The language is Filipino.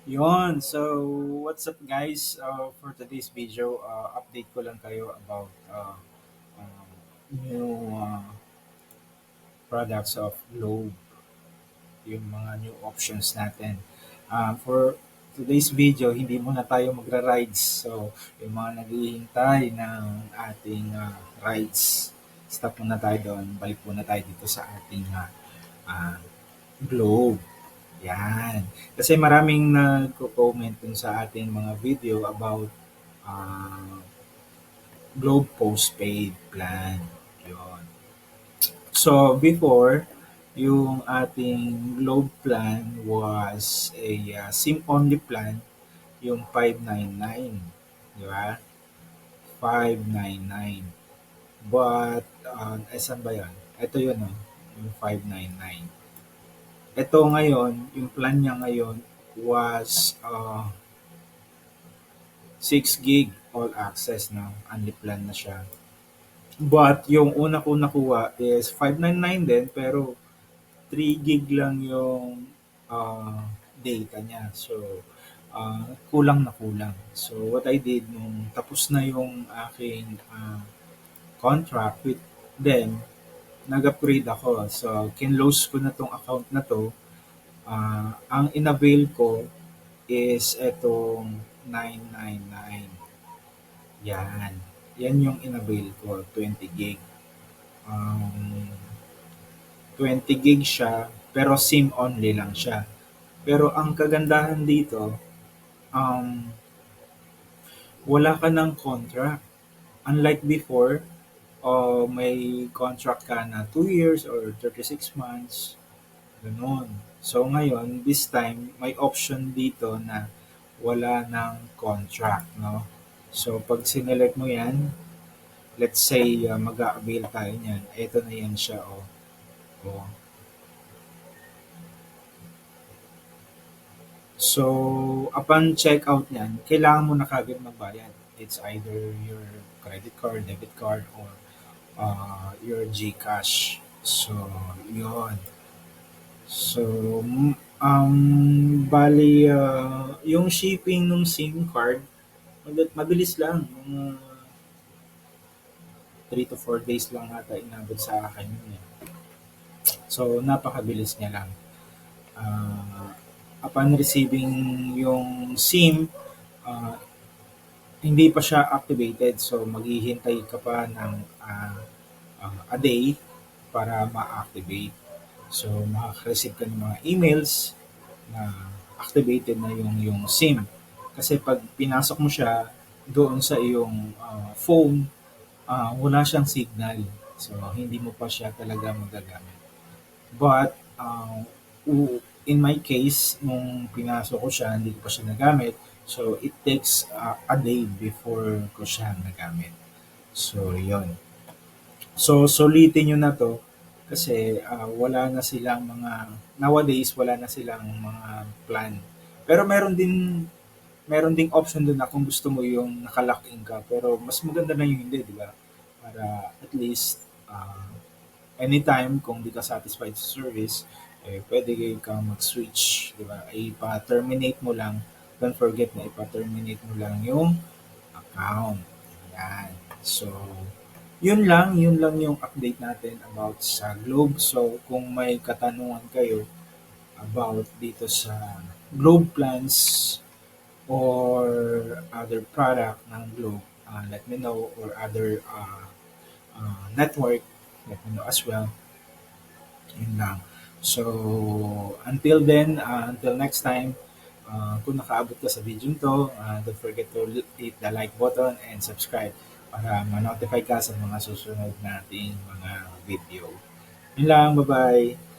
Yon. So, what's up guys? For today's video, update ko lang kayo about uh, new products of Globe, yung mga new options natin. For today's video, hindi muna tayo magra-rides. So, yung mga naghihintay ng ating rides, stop muna tayo doon. Balik muna tayo dito sa ating uh, Globe. Yan. Kasi maraming nagko-comment dun sa ating mga video about uh, Globe Postpaid Plan. Yun. So, before, yung ating Globe plan was a SIM-only plan, yung 599. Di ba? 599. But, saan ba yun? Ito yun, no? Yung 599. Ito ngayon, yung plan niya ngayon was 6 gig all access na, only plan na siya. But yung una ko nakuha is 599 din pero 3 gig lang yung data niya. So kulang na kulang. So what I did nung tapos na yung aking contract with them, nag-upgrade ako. So kinlose ko na tong account na to. Ang inavail ko is etong 999. Yan. Yan yung inavail ko, 20 gig. Um, 20 gig siya, pero SIM only lang siya. Pero ang kagandahan dito, um, wala ka ng contract. Unlike before, may contract ka na 2 years or 36 months, ganun. So ngayon, this time, may option dito na wala ng contract, no? So pag sinelect mo yan, let's say mag-a-avail tayo niyan, ito na yan siya, oh. Oh. So, upon checkout niyan, kailangan mo na kagad magbayad. It's either your credit card, debit card, or your GCash. So, yun. So, bali, yung shipping ng SIM card, mabilis lang. Mga 3 to 4 days lang ata inabot sa akin yun eh. So, napakabilis niya lang. Uh, Upon receiving yung SIM, uh, hindi pa siya activated. So, maghihintay ka pa ng a day para ma-activate. So, makaka-receive ka ng mga emails na activated na yung SIM. Kasi pag pinasok mo siya doon sa iyong phone, wala siyang signal. So, hindi mo pa siya talaga magagamit. But, in my case, nung pinasok ko siya, hindi ko pa siya nagamit. So, it takes a day before ko siya nagamit. So, yon. So, sulitin nyo na to kasi wala na silang nowadays, wala na silang mga plan. Pero meron ding option doon na kung gusto mo yung nakalock-in ka. Pero mas maganda na yung hindi, di ba? Para at least anytime kung di ka satisfied sa service, pwede kang mag-switch, di ba? Ipa-terminate mo lang. Don't forget na ipa-terminate mo lang yung account. Yan. So, yun lang yung update natin about sa Globe. So, kung may katanungan kayo about dito sa Globe plans or other product ng Globe, let me know, or other network, let me know as well. Yun lang. So, until then, until next time, kung nakaabot ka sa video to, don't forget to hit the like button and subscribe para ma-notify ka sa mga susunod nating mga video. Yun lang, bye-bye!